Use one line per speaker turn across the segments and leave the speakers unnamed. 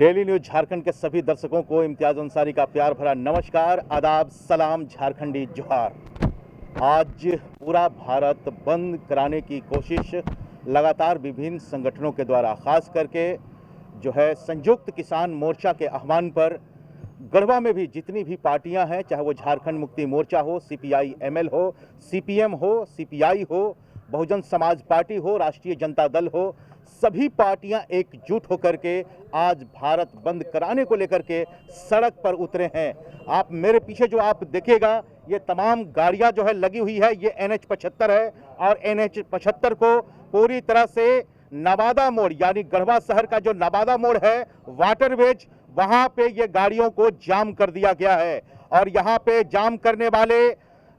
Daily news Jharkhand के सभी दर्शकों को इम्तियाज अंसारी का प्यार भरा नमस्कार, आदाब, सलाम, झारखंडी जोहार। आज पूरा भारत बंद कराने की कोशिश लगातार विभिन्न संगठनों के द्वारा, खास करके जो है संयुक्त किसान मोर्चा के आह्वान पर गढ़वा में भी जितनी भी पार्टियां हैं, चाहे वो झारखंड मुक्ति मोर्चा हो, सीपीआई एमएल हो, सीपीएम हो, सीपीआई हो, बहुजन समाज पार्टी हो, राष्ट्रीय जनता दल हो, सभी पार्टियां एकजुट होकर के आज भारत बंद कराने को लेकर के सड़क पर उतरे हैं। आप मेरे पीछे जो आप देखेगा, ये तमाम गाड़ियां जो है लगी हुई है, ये NH 75 है और NH 75 को पूरी तरह से नवादा मोड़ यानी गढ़वा शहर का जो नवादा मोड़ है, वाटरवेज, वहां पे ये गाड़ियों को जाम कर दिया गया है और यहाँ पे जाम करने वाले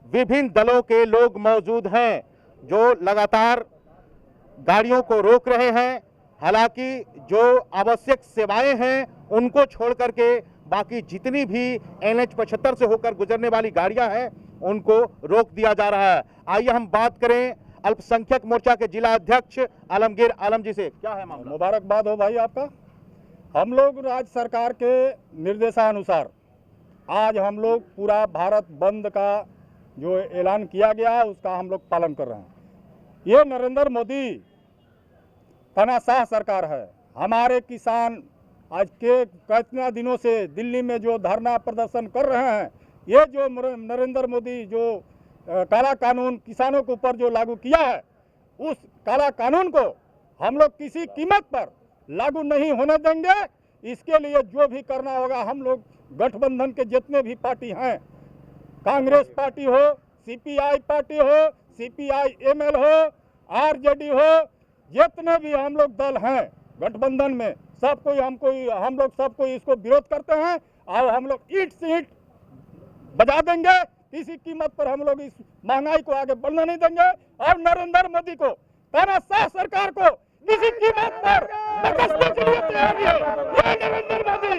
विभिन्न दलों के लोग मौजूद हैं जो लगातार गाड़ियों को रोक रहे हैं। हालांकि जो आवश्यक सेवाएं हैं उनको छोड़ करके बाकी जितनी भी NH 75 से होकर गुजरने वाली गाड़ियां हैं उनको रोक दिया जा रहा है। आइए हम बात करें अल्पसंख्यक मोर्चा के जिला अध्यक्ष आलमगीर आलम जी से। क्या है मामला?
मुबारकबाद हो भाई आपका। हम लोग राज्य सरकार के निर्देशानुसार आज हम लोग पूरा भारत बंद का जो ऐलान किया गया है उसका हम लोग पालन कर रहे हैं। ये नरेंद्र मोदी तानाशाह सरकार है। हमारे किसान आज के कितना दिनों से दिल्ली में जो धरना प्रदर्शन कर रहे हैं, ये जो नरेंद्र मोदी जो काला कानून किसानों के ऊपर जो लागू किया है, उस काला कानून को हम लोग किसी कीमत पर लागू नहीं होने देंगे। इसके लिए जो भी करना होगा, हम लोग गठबंधन के जितने भी पार्टी हैं, कांग्रेस पार्टी हो, सीपीआई पार्टी हो, सीपीआई एमएल हो, आरजेडी हो, जितने भी हम लोग दल हैं गठबंधन में, हम लोग सबको इसको विरोध करते हैं और हम लोग ईंट से ईंट बजा देंगे। किसी कीमत पर हम लोग इस महंगाई को आगे बढ़ने नहीं देंगे और नरेंद्र मोदी को, तानाशाह सरकार को किसी कीमत पर बकसने के लिए तैयार है। ये नरेंद्र मोदी,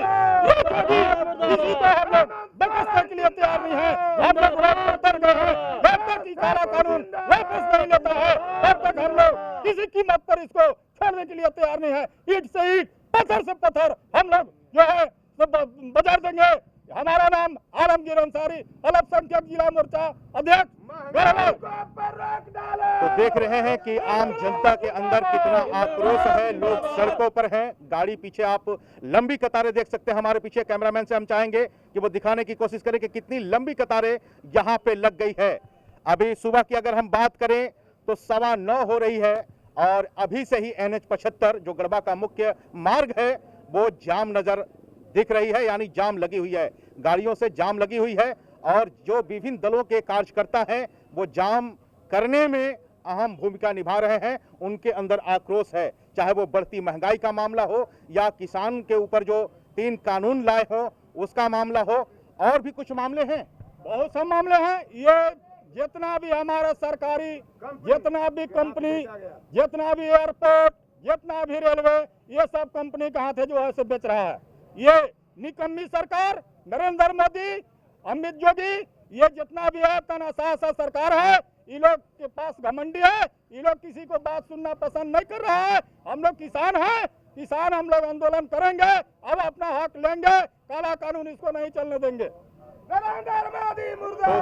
ये जोगी, किसी को हम लोग बकसने के लिए तैयार नहीं है। हम लोग रोड पर उतर गए हैं। जब तक ये काला कानून वापस नहीं लेता है, तब तक हम लोग किसी कीमत पर इसको छोड़ने के लिए तैयार नहीं है। ईंट से ईंट, पत्थर से पत्थर हम लोग जो है बजा देंगे। हमारा नाम आलमगीर अंसारी, अल्पसंख्यक जिला मोर्चा अध्यक्ष।
तो देख रहे हैं कि आम जनता के अंदर कितना आक्रोश है, लोग सड़कों पर हैं। गाड़ी पीछे आप लंबी कतारें देख सकते हैं। हमारे पीछे कैमरामैन से हम चाहेंगे कि वो दिखाने की कोशिश करें कि कितनी लंबी कतारें यहाँ पे लग गई है। अभी सुबह की अगर हम बात करें तो 9:15 हो रही है और अभी से ही NH 75 जो गढ़वा का मुख्य मार्ग है वो जाम नजर दिख रही है, यानी जाम लगी हुई है, गाड़ियों से जाम लगी हुई है और जो विभिन्न दलों के कार्यकर्ता हैं वो जाम करने में अहम भूमिका निभा रहे हैं। उनके अंदर आक्रोश है, चाहे वो बढ़ती महंगाई का मामला हो या किसान के ऊपर जो 3 कानून लाए हो उसका मामला हो, और भी कुछ मामले हैं,
बहुत से मामले हैं। ये जितना भी हमारा सरकारी, जितना भी कंपनी, जितना भी एयरपोर्ट, जितना भी रेलवे, ये सब कंपनी के हाथ है जो ऐसे बेच रहा है। ये निकम्मी सरकार, नरेंद्र मोदी, अमित जोगी, ये जितना भी है तानाशाह सरकार है। ये लोग के पास घमंडी है, ये लोग किसी को बात सुनना पसंद नहीं कर रहा है। हम लोग किसान हैं, किसान हम लोग आंदोलन करेंगे, अब अपना हक लेंगे। काला कानून इसको नहीं चलने देंगे।
तो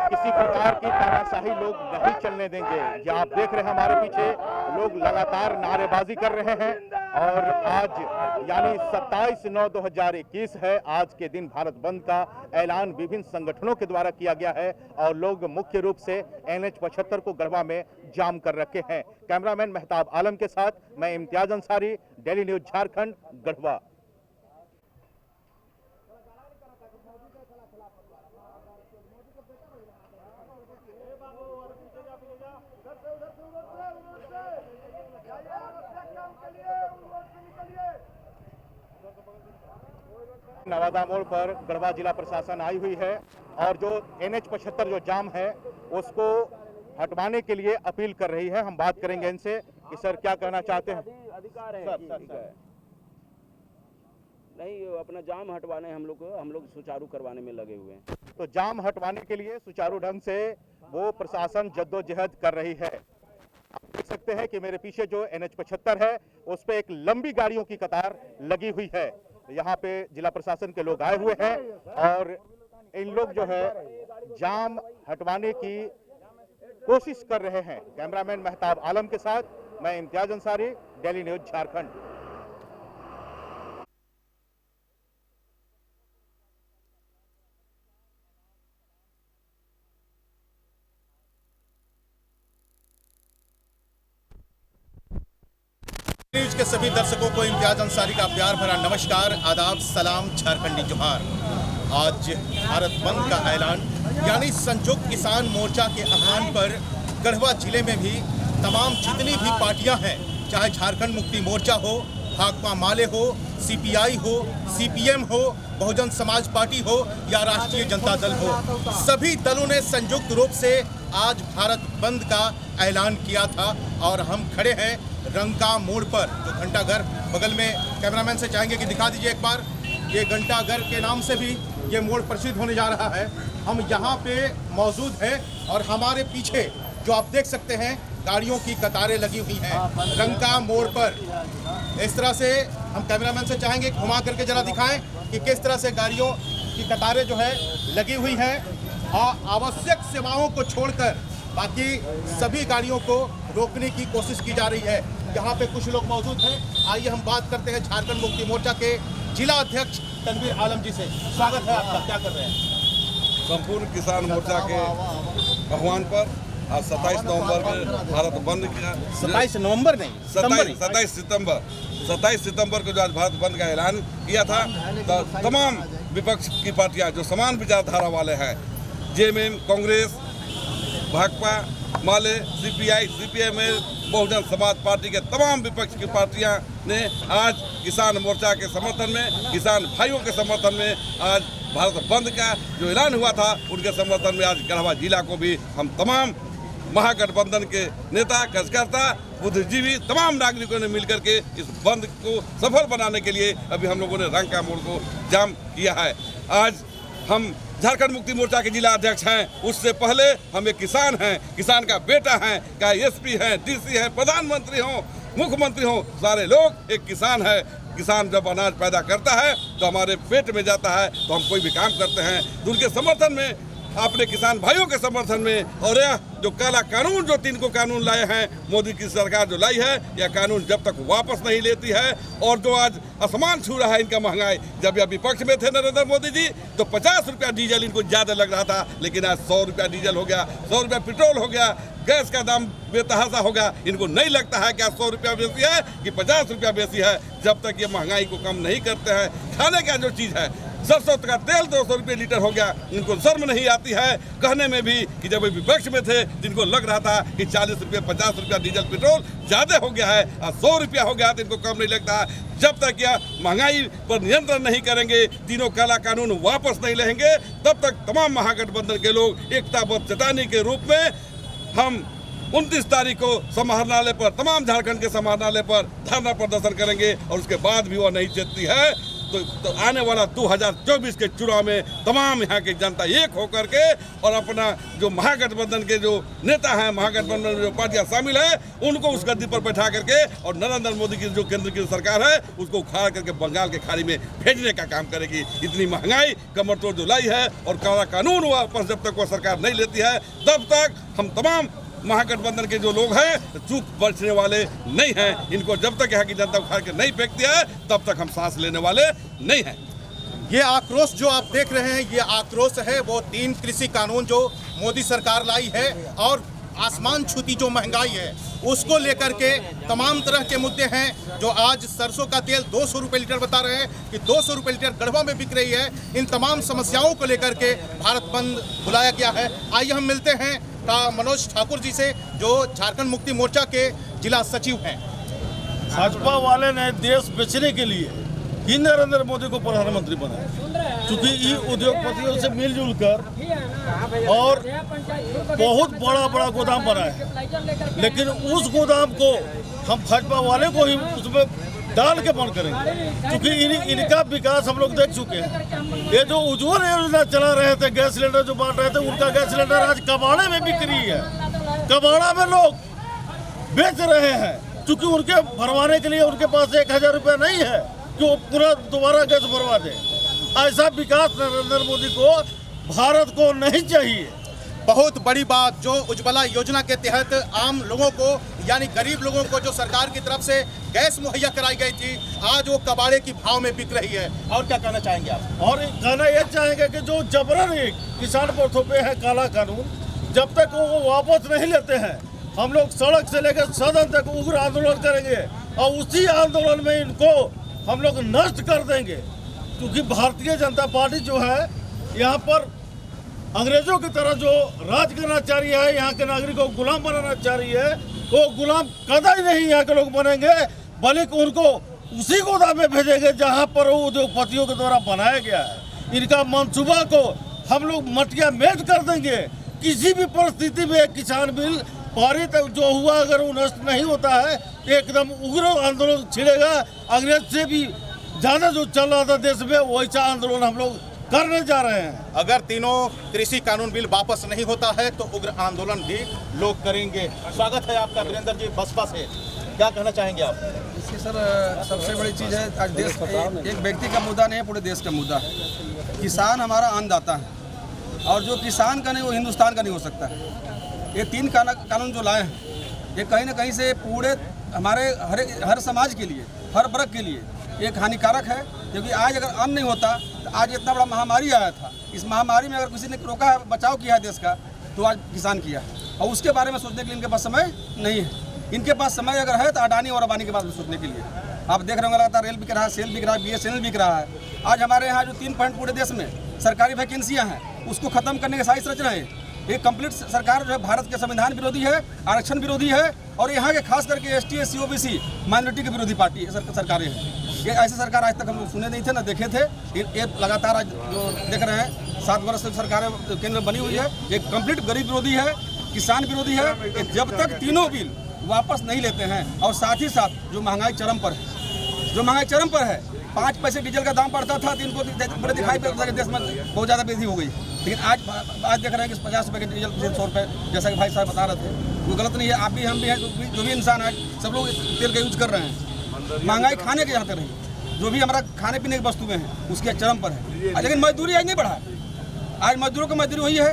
किसी प्रकार की तानाशाही लोग नहीं चलने देंगे। ये आप देख रहे हैं हमारे पीछे लोग लगातार नारेबाजी कर रहे हैं और आज यानी 27/9/2021 है। आज के दिन भारत बंद का ऐलान विभिन्न संगठनों के द्वारा किया गया है और लोग मुख्य रूप से NH 75 को गढ़वा में जाम कर रखे हैं। कैमरामैन मेहताब आलम के साथ मैं इम्तियाज अंसारी, डेली न्यूज झारखंड, गढ़वा। नवादा मोड़ पर गढ़वा जिला प्रशासन आई हुई है और जो NH 75 जो जाम है उसको हटवाने के लिए अपील कर रही है। हम बात करेंगे इनसे कि सर क्या कहना चाहते हैं।
अधिकार है नहीं, अपना जाम हटवाने हम लोग सुचारू करवाने में लगे हुए हैं।
तो जाम हटवाने के लिए सुचारू ढंग से वो प्रशासन जद्दोजहद कर रही है। आप देख सकते हैं कि मेरे पीछे जो NH 75 है उस पर एक लंबी गाड़ियों की कतार लगी हुई है यहाँ पे जिला प्रशासन के लोग आए हुए हैं और इन लोग जो है जाम हटवाने की कोशिश कर रहे हैं। कैमरामैन महताब आलम के साथ मैं Imtiaz Ansari, daily news Jharkhand. News के सभी दर्शकों को इम्तियाज अंसारी का प्यार भरा नमस्कार, आदाब, सलाम, झारखंडी जोहार। आज भारत बंद का ऐलान यानी संयुक्त किसान मोर्चा के आह्वान पर गढ़वा जिले में भी तमाम जितनी भी पार्टियां हैं, चाहे झारखंड मुक्ति मोर्चा हो, भाकपा माले हो, सीपीआई हो, सीपीएम हो, बहुजन समाज पार्टी हो या राष्ट्रीय जनता दल हो, सभी दलों ने संयुक्त रूप से आज भारत बंद का ऐलान किया था। और हम खड़े हैं रंका मोड़ पर, जो घंटाघर बगल में, कैमरामैन से चाहेंगे कि दिखा दीजिए एक बार। ये घंटाघर के नाम से भी ये मोड़ प्रसिद्ध होने जा रहा है। हम यहाँ पे मौजूद हैं और हमारे पीछे जो आप देख सकते हैं गाड़ियों की कतारें लगी हुई हैं रंका मोड़ पर। इस तरह से हम कैमरामैन से चाहेंगे घुमा करके जरा दिखाएं कि किस तरह से गाड़ियों की कतारें जो है लगी हुई हैं और आवश्यक सेवाओं को छोड़कर बाकी सभी गाड़ियों को रोकने की कोशिश की जा रही है। यहाँ पे कुछ लोग मौजूद हैं, आइए हम बात करते हैं झारखंड मुक्ति मोर्चा के जिला अध्यक्ष तनवीर आलम जी से। स्वागत है आपका, क्या कर रहे हैं?
संपूर्ण किसान मोर्चा के आह्वान पर आज 27 नवंबर में भारत बंद किया।
27 नवंबर नहीं,
27 सितंबर को जो आज भारत बंद का ऐलान किया था, तो तमाम विपक्ष की पार्टियां जो समान विचारधारा वाले हैं, जेएमएम, कांग्रेस, भाकपा माले, CPI, CPM, Bahujan Samaj party के तमाम विपक्ष की पार्टियां ने आज किसान मोर्चा के समर्थन में, किसान भाइयों के समर्थन में आज भारत बंद का जो ऐलान हुआ था, उनके समर्थन में आज गढ़वा जिला को भी हम तमाम महागठबंधन के नेता, कार्यकर्ता, बुद्धिजीवी, तमाम नागरिकों ने मिलकर के इस बंद को सफल बनाने के लिए अभी हम लोगों ने रंका मोड़ को जाम किया है। आज हम झारखंड मुक्ति मोर्चा के जिला अध्यक्ष हैं, उससे पहले हम एक किसान हैं, किसान का बेटा हैं, चाहे एसपी हैं, डीसी हैं, प्रधानमंत्री हों, मुख्यमंत्री हों, सारे लोग एक किसान है। किसान जब अनाज पैदा करता है तो हमारे पेट में जाता है, तो हम कोई भी काम करते हैं तो उनके समर्थन में, अपने किसान भाइयों के समर्थन में। और यह जो काला कानून, जो 3 को कानून लाए हैं मोदी की सरकार जो लाई है, यह कानून जब तक वापस नहीं लेती है, और जो आज आसमान छू रहा है इनका महंगाई। जब यह विपक्ष में थे नरेंद्र मोदी जी तो 50 रुपया डीजल इनको ज़्यादा लग रहा था, लेकिन आज 100 रुपया डीजल हो गया, 100 रुपया पेट्रोल हो गया, गैस का दाम बेतहासा हो गया। इनको नहीं लगता है कि आज 100 रुपया बेसी है कि 50 रुपया बेसी है। जब तक ये महंगाई को कम नहीं करते हैं, खाने का जो चीज़ है, सरसों का तेल 200 रुपये लीटर हो गया, इनको शर्म नहीं आती है कहने में भी कि जब विपक्ष में थे जिनको लग रहा था कि 40 रुपये 50 रुपया डीजल पेट्रोल ज़्यादा हो गया है, आज 100 रुपया हो गया तो इनको कम नहीं लगता है। जब तक यह महंगाई पर नियंत्रण नहीं करेंगे, तीनों काला कानून वापस नहीं लेंगे, तब तक तमाम महागठबंधन के लोग एकताबद्ध चटानी के रूप में हम 29 तारीख को समाहरणालय पर, तमाम झारखंड के समाहरणालय पर धरना प्रदर्शन करेंगे। और उसके बाद भी वह नहीं चेतती है तो आने वाला 2024 के चुनाव में तमाम यहाँ की जनता एक होकर के और अपना जो महागठबंधन के जो नेता हैं, महागठबंधन में जो पार्टियां शामिल है, उनको उस गद्दी पर बैठा करके और नरेंद्र मोदी की जो केंद्र की सरकार है उसको उखाड़ करके बंगाल के खाड़ी में भेजने का काम करेगी। इतनी महंगाई कमर तोड़ जो लाई है और काला कानून वापस जब तक वह सरकार नहीं लेती है, तब तक हम तमाम महागठबंधन के जो लोग हैं चूक बचने वाले नहीं हैं। इनको जब तक यहाँ की जनता उखाड़ के नहीं फेंकती है, तब तक हम सांस लेने वाले नहीं हैं।
ये आक्रोश जो आप देख रहे हैं, ये आक्रोश है वो 3 कृषि कानून जो मोदी सरकार लाई है और आसमान छूती जो महंगाई है उसको लेकर के तमाम तरह के मुद्दे हैं। जो आज सरसों का तेल 200 रुपये लीटर बता रहे हैं कि 200 रुपये लीटर गढ़वा में बिक रही है। इन तमाम समस्याओं को लेकर के भारत बंद बुलाया गया है। आइए हम मिलते हैं मनोज ठाकुर जी से, जो झारखंड मुक्ति मोर्चा के जिला सचिव हैं।
भाजपा वाले ने देश बेचने के लिए ही नरेंद्र मोदी को प्रधानमंत्री बनाया, क्योंकि ये उद्योगपतियों से मिलजुल कर और बहुत बड़ा गोदाम बनाया, लेकिन उस गोदाम को हम भाजपा वाले को ही उसमें डाल के बंद करेंगे, क्योंकि इनका विकास हम लोग देख चुके हैं। ये जो उज्ज्वल योजना चला रहे थे, गैस सिलेंडर जो बांट रहे थे, उनका गैस सिलेंडर आज कबाड़े में बिक रही है, कबाड़ा में लोग बेच रहे हैं, क्योंकि उनके भरवाने के लिए उनके पास 1000 रुपया नहीं है। कि वो पूरा दोबारा गैस भरवा दे। ऐसा विकास नरेंद्र मोदी को, भारत को नहीं चाहिए।
बहुत बड़ी बात, जो उज्ज्वला योजना के तहत आम लोगों को यानी गरीब लोगों को जो सरकार की तरफ से गैस मुहैया कराई गई थी, आज वो कबाड़े की भाव में बिक रही है। और क्या कहना चाहेंगे आप?
और कहना यह चाहेंगे कि जो जबरन किसान पर थोपे है काला कानून, जब तक वो वापस नहीं लेते हैं, हम लोग सड़क से लेकर सदन तक उग्र आंदोलन करेंगे और उसी आंदोलन में इनको हम लोग नष्ट कर देंगे। क्योंकि भारतीय जनता पार्टी जो है यहाँ पर अंग्रेजों की तरह जो राज करना चाह रही है, यहाँ के नागरिकों को गुलाम बनाना चाह रही है, वो गुलाम कतई नहीं यहाँ के लोग बनेंगे, बल्कि उनको उसी गोदाम में भेजेंगे जहाँ पर वो उद्योगपतियों के द्वारा बनाया गया है। इनका मंसूबा को हम लोग मटिया मेट कर देंगे। किसी भी परिस्थिति में किसान बिल पारित जो हुआ, अगर वो नष्ट नहीं होता है, एकदम उग्र आंदोलन छिड़ेगा। अंग्रेज से भी ज़्यादा जो चल रहा था देश में, वैसा आंदोलन हम लोग करने जा रहे हैं।
अगर तीनों कृषि कानून बिल वापस नहीं होता है तो उग्र आंदोलन भी लोग करेंगे। स्वागत है आपका वीरेंद्र जी बसपा से, क्या कहना चाहेंगे आप?
इसकी सर सबसे बड़ी चीज़ है, आज देश एक व्यक्ति का मुद्दा नहीं है, पूरे देश का मुद्दा है। किसान हमारा अन्नदाता है और जो किसान का नहीं वो हिंदुस्तान का नहीं हो सकता है। ये तीन कानून जो लाए हैं, ये कहीं ना कहीं से पूरे हमारे हर समाज के लिए, हर वर्ग के लिए एक हानिकारक है। क्योंकि आज अगर अन्न नहीं होता तो आज इतना बड़ा महामारी आया था। इस महामारी में अगर किसी ने रोका है, बचाव किया है देश का, तो आज किसान किया है। और उसके बारे में सोचने के लिए इनके पास समय नहीं है। इनके पास समय अगर है तो अडानी और अंबानी के बारे में सोचने के लिए। आप देख रहे होंगे लगातार रेल बिक रहा है, सेल बिक रहा है, BSNL बिक रहा है। आज हमारे यहाँ जो 3 पॉइंट पूरे देश में सरकारी वैकेंसियाँ हैं, उसको खत्म करने की साजिश रच रहे हैं। ये कंप्लीट सरकार जो है भारत के संविधान विरोधी है, आरक्षण विरोधी है और यहाँ के खास करके ST SC OBC माइनॉरिटी के विरोधी पार्टी सरकारें हैं। ये ऐसे सरकार आज तक हम लोग सुने नहीं थे, ना देखे थे। ये लगातार आज जो देख रहे हैं 7 वर्ष से सरकारें केंद्र में बनी हुई है, ये कंप्लीट गरीब विरोधी है, किसान विरोधी है। जब तक तीनों बिल वापस नहीं लेते हैं और साथ ही साथ जो महंगाई चरम पर है, जो महंगाई चरम पर है, 5 पैसे डीजल का दाम पड़ता था तो इनको बड़े दिखाई पड़ता है देश में बहुत ज़्यादा वृद्धि हो गई। लेकिन आज देख रहे हैं कि 50 रुपये के डीजल 100 रुपये, जैसा कि भाई साहब बता रहे थे, वो गलत नहीं है। आप भी, हम भी हैं, जो भी इंसान आज सब लोग तेल का यूज कर रहे हैं। महंगाई खाने के जाते रही, जो भी हमारा खाने पीने की वस्तुएं हैं उसके चरम पर है। लेकिन मजदूरी आज नहीं बढ़ा। आज मजदूरों की मजदूरी वही है,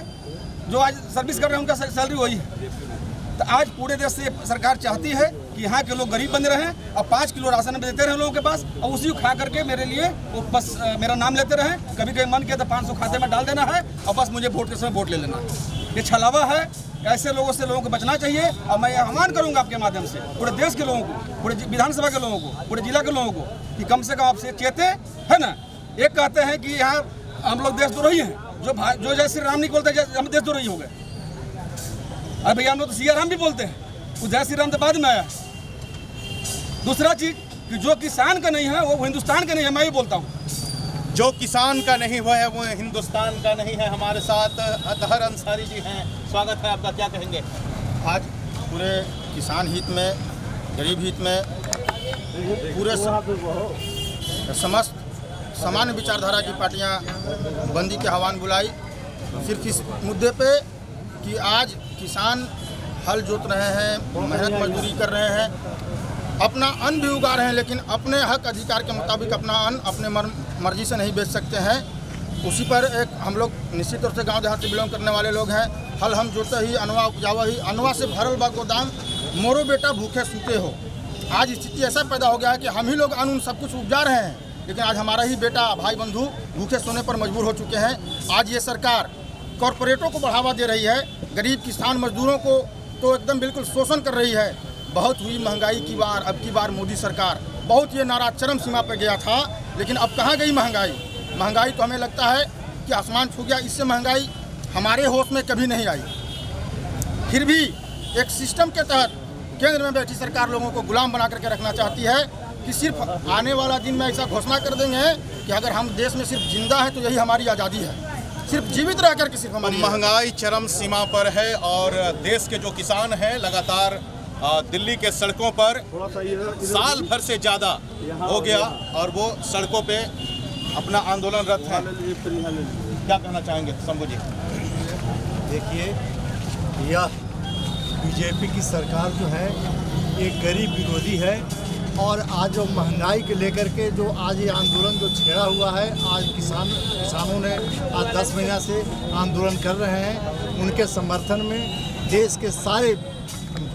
जो आज सर्विस कर रहे हैं उनका सैलरी वही है। तो आज पूरे देश से सरकार चाहती है कि यहाँ के लोग गरीब बने रहें और 5 किलो राशन देते रहें लोगों के पास, और उसी को खा करके मेरे लिए वो बस मेरा नाम लेते रहें। कभी कभी मन किया तो 500 खाते में डाल देना है और बस मुझे वोट के समय वोट ले लेना है। ये छलावा है। ऐसे लोगों से लोगों को बचना चाहिए। और मैं आह्वान करूंगा आपके माध्यम से पूरे देश के लोगों को, पूरे विधानसभा के लोगों को, पूरे जिला के लोगों को, कि कम से कम आपसे चेते, है ना। एक कहते हैं कि यहाँ हम लोग देशद्रोही हैं, जो जय श्री राम नहीं बोलते, हम देशद्रोही हो गए। अरे भैया हम लोग तो सिया राम भी बोलते हैं, वो जय श्री राम तो बाद में आया। दूसरा चीज कि जो किसान का नहीं है वो हिंदुस्तान का नहीं है, मैं ही बोलता हूँ।
जो किसान का नहीं हुआ है वो हिंदुस्तान का नहीं है। हमारे साथ अतहर अंसारी जी हैं, स्वागत है आपका, क्या कहेंगे?
आज पूरे किसान हित में, गरीब हित में, पूरे समस्त सामान्य विचारधारा की पार्टियां बंदी के आह्वान बुलाई, सिर्फ इस मुद्दे पे कि आज किसान हल जोत रहे हैं, मेहनत मजदूरी कर रहे हैं, अपना अन्न भी उगा रहे हैं, लेकिन अपने हक अधिकार के मुताबिक अपना अन्न अपने मर्जी से नहीं बेच सकते हैं। उसी पर एक हम लोग निश्चित तौर से गांव देहात से बिलोंग करने वाले लोग हैं। हल हम जोते ही अनवा उपजावा ही, अनवा से भरल बा गोदाम, मोरो बेटा भूखे सूते हो। आज स्थिति ऐसा पैदा हो गया है कि हम ही लोग अन्न सब कुछ उपजा रहे हैं, लेकिन आज हमारा ही बेटा भाई बंधु भूखे सोने पर मजबूर हो चुके हैं। आज ये सरकार कॉरपोरेटों को बढ़ावा दे रही है, गरीब किसान मजदूरों को तो एकदम बिल्कुल शोषण कर रही है। बहुत हुई महंगाई की बार, अब की बार मोदी सरकार, बहुत ये नारा चरम सीमा पर गया था, लेकिन अब कहाँ गई महंगाई? महंगाई तो हमें लगता है कि आसमान छू गया। इससे महंगाई हमारे होश में कभी नहीं आई। फिर भी एक सिस्टम के तहत केंद्र में बैठी सरकार लोगों को गुलाम बना करके रखना चाहती है कि सिर्फ आने वाला दिन में ऐसा घोषणा कर देंगे कि अगर हम देश में सिर्फ जिंदा है तो यही हमारी आज़ादी है, सिर्फ जीवित रह करके सिर्फ हमारी।
महंगाई चरम सीमा पर है और देश के जो किसान हैं लगातार दिल्ली के सड़कों पर साल भर से ज़्यादा हो गया और वो सड़कों पे अपना आंदोलनरत हैं। क्या कहना चाहेंगे शंभू जी?
देखिए, यह बीजेपी की सरकार जो है ये गरीब विरोधी है और आज जो महंगाई के लेकर के जो आज ये आंदोलन जो छेड़ा हुआ है, आज किसानों ने आज 10 महीना से आंदोलन कर रहे हैं। उनके समर्थन में देश के सारे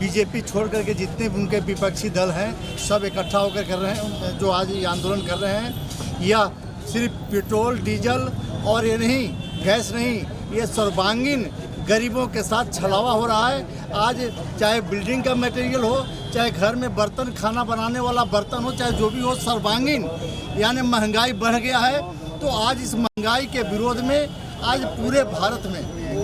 बीजेपी छोड़ करके जितने भी उनके विपक्षी दल हैं सब इकट्ठा होकर कर रहे हैं, जो आज ये आंदोलन कर रहे हैं। यह सिर्फ पेट्रोल डीजल और ये नहीं, गैस नहीं, ये सर्वांगीण गरीबों के साथ छलावा हो रहा है। आज चाहे बिल्डिंग का मटेरियल हो, चाहे घर में बर्तन, खाना बनाने वाला बर्तन हो, चाहे जो भी हो, सर्वांगीण यानी महंगाई बढ़ गया है। तो आज इस महंगाई के विरोध में आज पूरे भारत में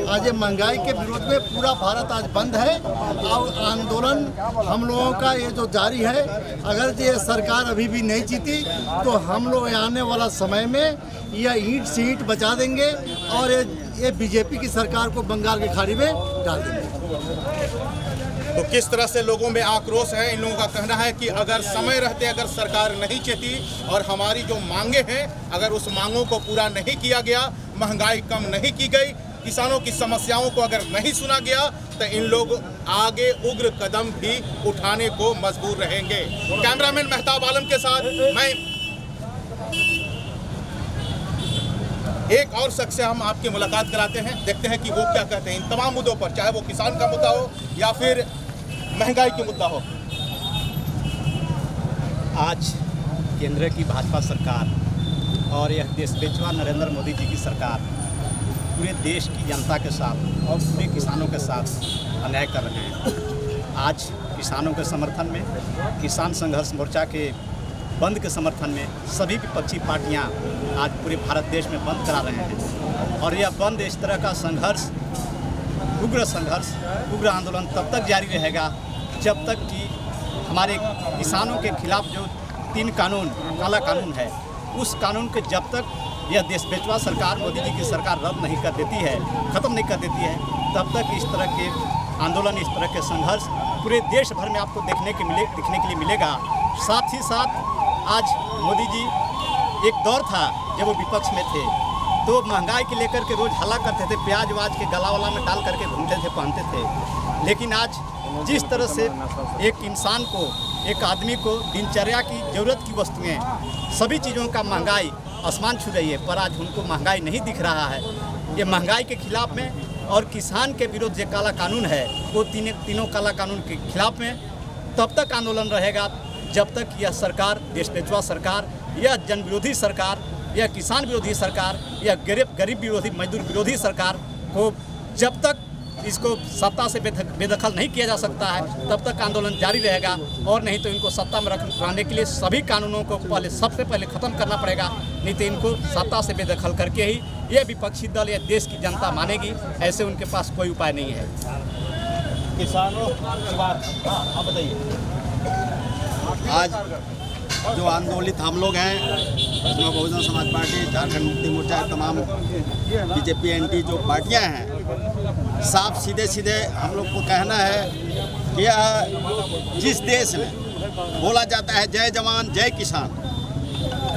आज ये महंगाई के विरोध में पूरा भारत आज बंद है। और आंदोलन हम लोगों का ये जो जारी है, अगर ये सरकार अभी भी नहीं जीती तो हम लोग आने वाला समय में यह ईंट से ईंट बचा देंगे और ये बीजेपी की सरकार को बंगाल की खाड़ी में डाल देंगे।
तो किस तरह से लोगों में आक्रोश है। इन लोगों का कहना है कि अगर समय रहते अगर सरकार नहीं चेती और हमारी जो मांगे हैं अगर उस मांगों को पूरा नहीं किया गया, महंगाई कम नहीं की गई, किसानों की समस्याओं को अगर नहीं सुना गया तो इन लोग आगे उग्र कदम भी उठाने को मजबूर रहेंगे। कैमरामैन मेहताब आलम के साथ मैं एक और शख्स से हम आपकी मुलाकात कराते हैं, देखते हैं कि वो क्या कहते हैं इन तमाम मुद्दों पर, चाहे वो किसान का मुद्दा हो या फिर महंगाई की मुद्दा हो।
आज केंद्र की भाजपा सरकार और यह देश बेचवा नरेंद्र मोदी जी की सरकार पूरे देश की जनता के साथ और पूरे किसानों के साथ अन्याय कर रहे हैं। आज किसानों के समर्थन में, किसान संघर्ष मोर्चा के बंद के समर्थन में सभी विपक्षी पार्टियां आज पूरे भारत देश में बंद करा रहे हैं। और यह बंद, इस तरह का संघर्ष, उग्र आंदोलन तब तक जारी रहेगा जब तक कि हमारे किसानों के खिलाफ जो 3 कानून, काला कानून है, उस कानून के जब तक यह देश बेचवा सरकार, मोदी जी की सरकार रद्द नहीं कर देती है, ख़त्म नहीं कर देती है, तब तक इस तरह के आंदोलन, इस तरह के संघर्ष पूरे देश भर में आपको दिखने के लिए मिलेगा। साथ ही साथ आज मोदी जी, एक दौर था जब वो विपक्ष में थे तो महंगाई के लेकर के रोज़ हल्ला करते थे, प्याज वाज के गला वाला में डाल करके घूमते थे, पहनते थे। लेकिन आज जिस तरह से एक इंसान को, एक आदमी को दिनचर्या की ज़रूरत की वस्तुएं, सभी चीज़ों का महंगाई आसमान छू रही है, पर आज उनको महंगाई नहीं दिख रहा है। ये महंगाई के खिलाफ में और किसान के विरुद्ध जो काला कानून है, वो तीनों काला कानून के खिलाफ में तब तक आंदोलन रहेगा जब तक यह सरकार, देश बेचवा सरकार, यह जन विरोधी सरकार, यह किसान विरोधी सरकार, यह गरीब विरोधी, मजदूर विरोधी सरकार को जब तक इसको सत्ता से बेदखल नहीं किया जा सकता है तब तक आंदोलन जारी रहेगा। और नहीं तो इनको सत्ता में रहने के लिए सभी कानूनों को सबसे पहले ख़त्म करना पड़ेगा, नहीं तो इनको सत्ता से बेदखल करके ही ये विपक्षी दल या देश की जनता मानेगी। ऐसे उनके पास कोई उपाय नहीं है।
किसानों की बात, आप बताइए।
आज जो आंदोलित हम लोग हैं, उसमें बहुजन समाज पार्टी, झारखंड मुक्ति मोर्चा, तमाम बीजेपी एंटी जो पार्टियां हैं, साफ सीधे हम लोग को कहना है कि जिस देश में बोला जाता है जय जवान जय किसान,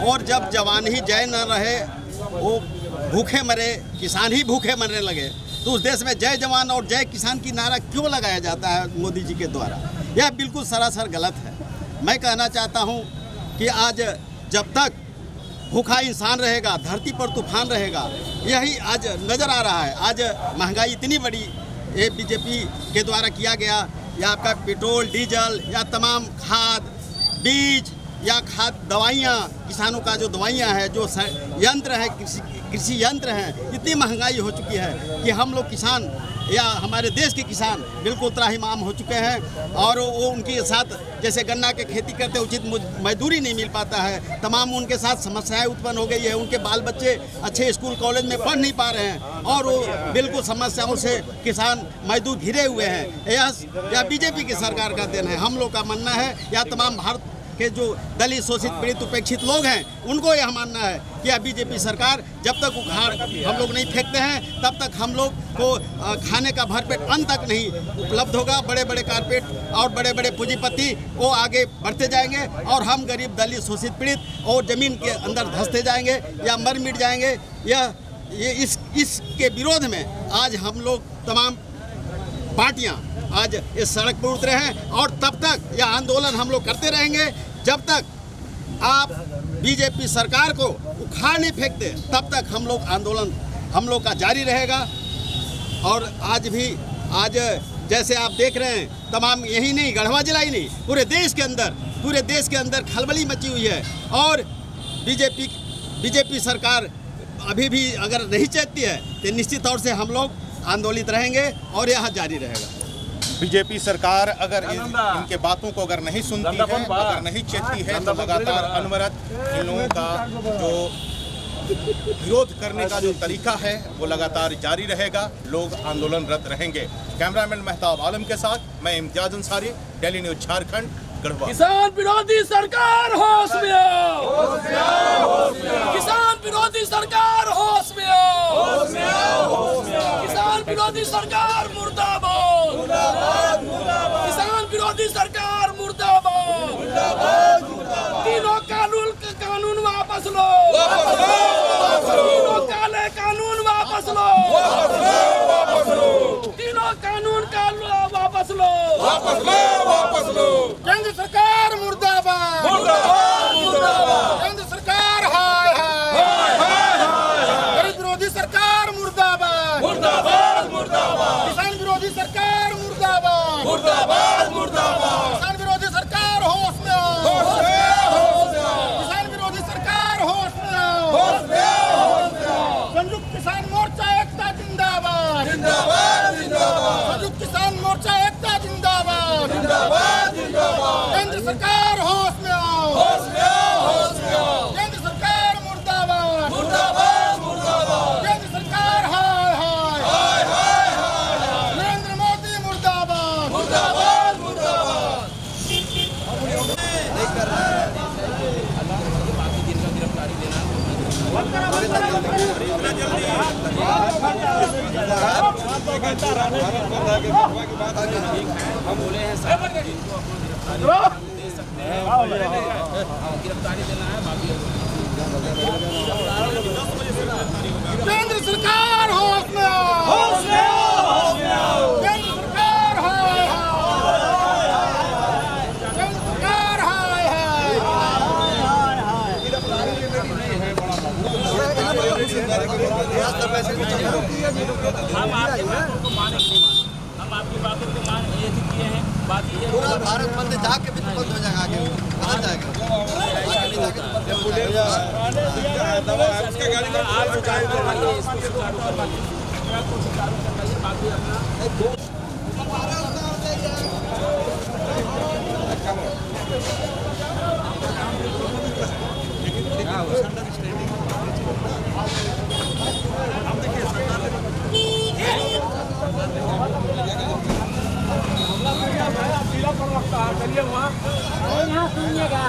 और जब जवान ही जय न रहे, वो भूखे मरे, किसान ही भूखे मरने लगे, तो उस देश में जय जवान और जय किसान की नारा क्यों लगाया जाता है मोदी जी के द्वारा? यह बिल्कुल सरासर गलत है। मैं कहना चाहता हूं कि आज जब तक भूखा इंसान रहेगा, धरती पर तूफान रहेगा, यही आज नज़र आ रहा है। आज महंगाई इतनी बड़ी ये बीजेपी के द्वारा किया गया, या आपका पेट्रोल डीजल या तमाम खाद बीज या खाद दवाइयाँ, किसानों का जो दवाइयाँ हैं, जो यंत्र है, कृषि यंत्र हैं, इतनी महंगाई हो चुकी है कि हम लोग किसान या हमारे देश के किसान बिल्कुल त्राहिमाम हो चुके हैं। और वो उनके साथ जैसे गन्ना के खेती करते उचित मजदूरी नहीं मिल पाता है, तमाम उनके साथ समस्याएं उत्पन्न हो गई है। उनके बाल बच्चे अच्छे स्कूल कॉलेज में पढ़ नहीं पा रहे हैं और वो बिल्कुल समस्याओं से किसान मजदूर घिरे हुए हैं। यह बीजेपी की सरकार का देन है। हम लोग का मानना है, या तमाम भारत के जो दलित, शोषित, पीड़ित, उपेक्षित लोग हैं, उनको यह मानना है कि यह बीजेपी सरकार जब तक उखाड़ हम लोग नहीं फेंकते हैं तब तक हम लोग को खाने का भरपेट अन्न तक नहीं उपलब्ध होगा। बड़े बड़े कारपेट और बड़े बड़े पूंजीपति वो आगे बढ़ते जाएंगे और हम गरीब, दलित, शोषित, पीड़ित और ज़मीन के अंदर धंसते जाएंगे या मर मिट जाएंगे। इसके विरोध में आज हम लोग तमाम पार्टियां आज इस सड़क पर उतरे हैं और तब तक यह आंदोलन हम लोग करते रहेंगे जब तक आप बीजेपी सरकार को उखाड़ नहीं फेंकते तब तक हम लोग का जारी रहेगा। और आज जैसे आप देख रहे हैं तमाम, यही नहीं गढ़वा जिला ही नहीं, पूरे देश के अंदर खलबली मची हुई है। और बीजेपी सरकार अभी भी अगर नहीं चेतती है तो निश्चित तौर से हम लोग आंदोलित रहेंगे और यह जारी रहेगा।
बीजेपी सरकार अगर इनके बातों को अगर नहीं सुनती है, अगर नहीं चेतती है, तो लगातार अनवरत इन लोगों का जो विरोध करने का जो तरीका है वो लगातार जारी रहेगा। लोग आंदोलनरत रहेंगे। कैमरामैन मेहताब आलम के साथ मैं इम्तियाज अंसारी, डेली न्यूज झारखंड, गढ़वा।
किसान विरोधी सरकार होश में आओ, किसान विरोधी सरकार होश में आओ, किसान विरोधी सरकार मुर्दाबाद, किसान विरोधी सरकार मुर्दाबाद, तीनों कानून वापस लो, तीनों काले कानून वापस लो, तीनों कानून का वापस लो,
केंद्र सरकार मुर्दाबाद, केंद्र सरकार हाय हाय, गरीब विरोधी सरकार मुर्दाबाद, किसान विरोधी सरकार मुर्दाबाद, किसान विरोधी सरकार होश में आओ, किसान विरोधी सरकार होश में आओ, संयुक्त किसान मोर्चा एकता जिंदाबाद, संयुक्त किसान मोर्चा एकता जिंदाबाद, केंद्र सरकार होश में आओ, केंद्र सरकार मुर्दाबाद, केंद्र सरकार हाय हाय, नरेंद्र मोदी मुर्दाबाद,
हम बोले हैं साहब इनको गिरफ्तारी दे सकते हैं, गिरफ्तारी देना है बाकी।
केंद्र सरकार होश में आओ, केंद्र सरकार हाय हाय, केंद्र सरकार हाय
हम आपकी बातों को माने नहीं माने, हम आपकी बातों को मान ये किए हैं। बात ये
पूरा भारत बंद जाके भी तो बंद हो जाएगा, आगे कहाँ जाएगा?
आप सुचारू करवाइए, इसको सुचारू करवाइए, सुचारू करवाइए, बाकी अपना यहाँ सुनिएगा।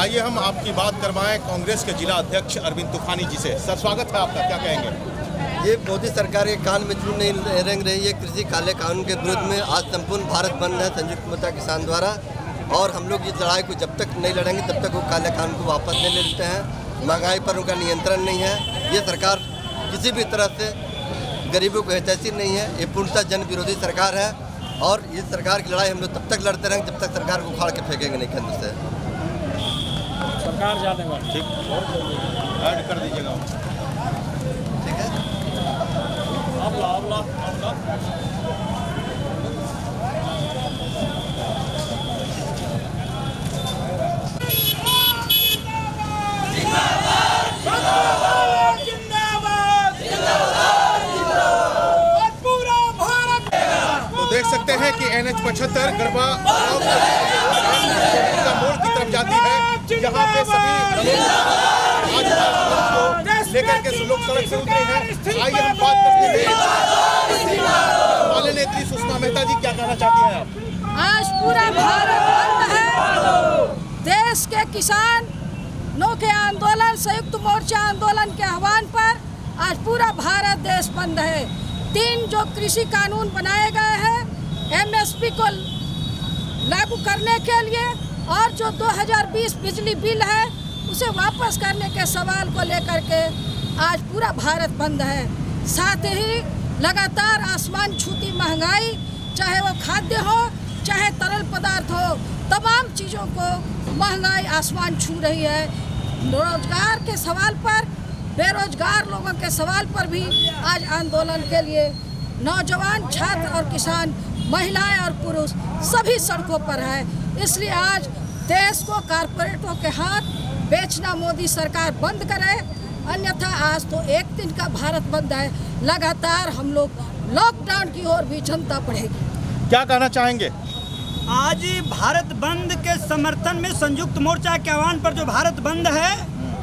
आइए हम आपकी बात करवाएं कांग्रेस के जिला अध्यक्ष अरविंद तूफानी जी से। सर, स्वागत है आपका, क्या कहेंगे?
ये मोदी सरकार के कान में चून नहीं रेंग रही है। कृषि काले कानून के विरुद्ध में आज संपूर्ण भारत बंद है संयुक्त मोर्चा किसान द्वारा, और हम लोग इस लड़ाई को जब तक नहीं लड़ेंगे तब तक वो काले कानून को वापस नहीं ले लेते हैं। महंगाई पर उनका नियंत्रण नहीं है। ये सरकार किसी भी तरह से गरीबों को हितैषी नहीं है। ये पूर्णतः जन विरोधी सरकार है, और ये सरकार की लड़ाई हम लोग तब तक लड़ते रहेंगे जब तक सरकार को उखाड़ के फेंकेंगे नहीं केंद्र से।
सरकार जाने वाली,
ठीक, ऐड कर दीजिएगा।
ठीक है,
देख सकते हैं कि NH 75 गरबा का मोड़ की तरफ जाती है, जहां पे सभी आज को लेकर के लोग सड़क से उतरे हैं। आइए हम बात करते हैं माले नेत्री सुषमा मेहता जी, क्या कहना चाहती हैं आप?
आज पूरा भारत बंद है। देश के किसानों के आंदोलन, संयुक्त मोर्चा आंदोलन के आह्वान पर आज पूरा भारत देश बंद है। 3 जो कृषि कानून बनाए गए हैं MSP को लागू करने के लिए, और जो 2020 बिजली बिल है उसे वापस करने के सवाल को लेकर के आज पूरा भारत बंद है। साथ ही लगातार आसमान छूती महंगाई, चाहे वो खाद्य हो चाहे तरल पदार्थ हो, तमाम चीज़ों को महंगाई आसमान छू रही है। रोजगार के सवाल पर, बेरोजगार लोगों के सवाल पर भी आज आंदोलन के लिए नौजवान, छात्र और किसान, महिलाएं और पुरुष सभी सड़कों पर है। इसलिए आज देश को कारपोरेटों के हाथ बेचना मोदी सरकार बंद करे, अन्यथा आज तो एक दिन का भारत बंद है। लगातार हम लोग लॉकडाउन की ओर भी जनता बढ़ेगी।
क्या कहना चाहेंगे?
आज भारत बंद के समर्थन में संयुक्त मोर्चा के आह्वान पर जो भारत बंद है,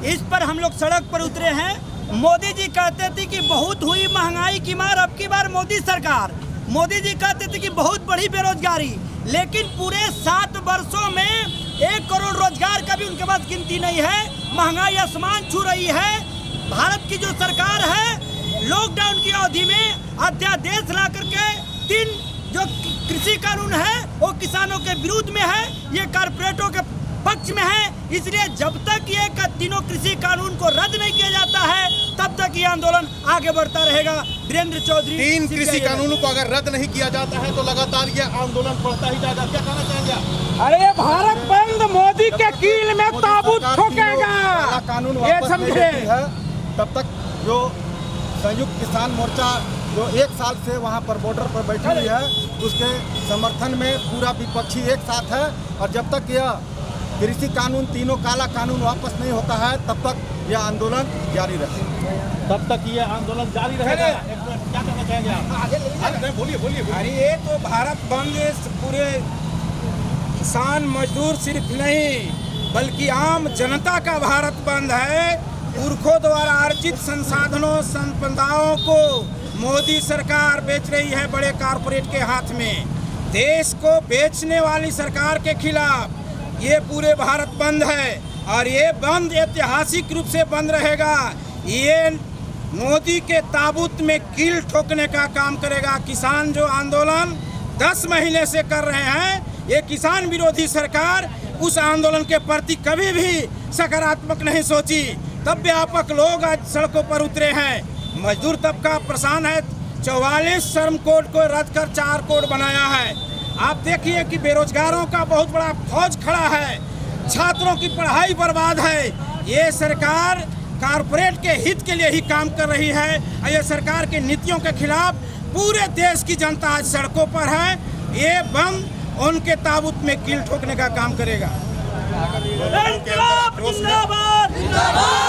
इस पर हम लोग सड़क पर उतरे हैं। मोदी जी कहते थे कि बहुत हुई महंगाई की मार, अब की बार मोदी सरकार। मोदी जी कहते थे कि बहुत बड़ी बेरोजगारी, लेकिन पूरे 7 वर्षों में 1 करोड़ रोजगार का भी उनके पास गिनती नहीं है। महंगाई आसमान छू रही है। भारत की जो सरकार है, लॉकडाउन की अवधि में अध्यादेश ला करके 3 जो कृषि कानून है वो किसानों के विरुद्ध में है, ये कारपोरेटों के पक्ष में है। इसलिए जब तक ये तीनों कृषि कानून को रद्द नहीं किया जाता है तब तक ये आंदोलन आगे बढ़ता रहेगा। वीरेंद्र चौधरी।
3 कृषि कानूनों को अगर रद्द नहीं किया जाता है तो लगातार ये आंदोलन बढ़ता ही जाएगा। क्या कहना चाहेंगे?
अरे भारत बंद मोदी के कील में ताबूत ठोकेगा,
कानून
ये
वापस नहीं
समझे।
लेती है, तब तक जो संयुक्त किसान मोर्चा जो 1 साल से वहाँ पर बॉर्डर पर बैठी हुई है, उसके समर्थन में पूरा विपक्षी एक साथ है। और जब तक यह कृषि कानून, तीनों काला कानून वापस नहीं होता है तब तक यह आंदोलन जारी रहेगा।
तब तक ये आंदोलन जारी रहेगा। क्या कहना चाहेंगे आप? बोलिए।
अरे ये तो भारत बंद पूरे किसान मजदूर सिर्फ नहीं बल्कि आम जनता का भारत बंद है। पुरखों द्वारा अर्जित संसाधनों, संपदाओं को मोदी सरकार बेच रही है बड़े कारपोरेट के हाथ में। देश को बेचने वाली सरकार के खिलाफ ये पूरे भारत बंद है, और ये बंद ऐतिहासिक रूप से बंद रहेगा। ये मोदी के ताबूत में कील ठोकने का काम करेगा। किसान जो आंदोलन 10 महीने से कर रहे हैं, ये किसान विरोधी सरकार उस आंदोलन के प्रति कभी भी सकारात्मक नहीं सोची। तब व्यापक लोग आज सड़कों पर उतरे हैं। मजदूर तबका परेशान है। 44 श्रम कोड को रद्द कर 4 कोड बनाया है। आप देखिए कि बेरोजगारों का बहुत बड़ा फौज खड़ा है, छात्रों की पढ़ाई बर्बाद है। ये सरकार कारपोरेट के हित के लिए ही काम कर रही है। ये सरकार की नीतियों के खिलाफ पूरे देश की जनता आज सड़कों पर है। ये बंद उनके ताबूत में कील ठोकने का काम करेगा।
जिंदाबाद जिंदाबाद।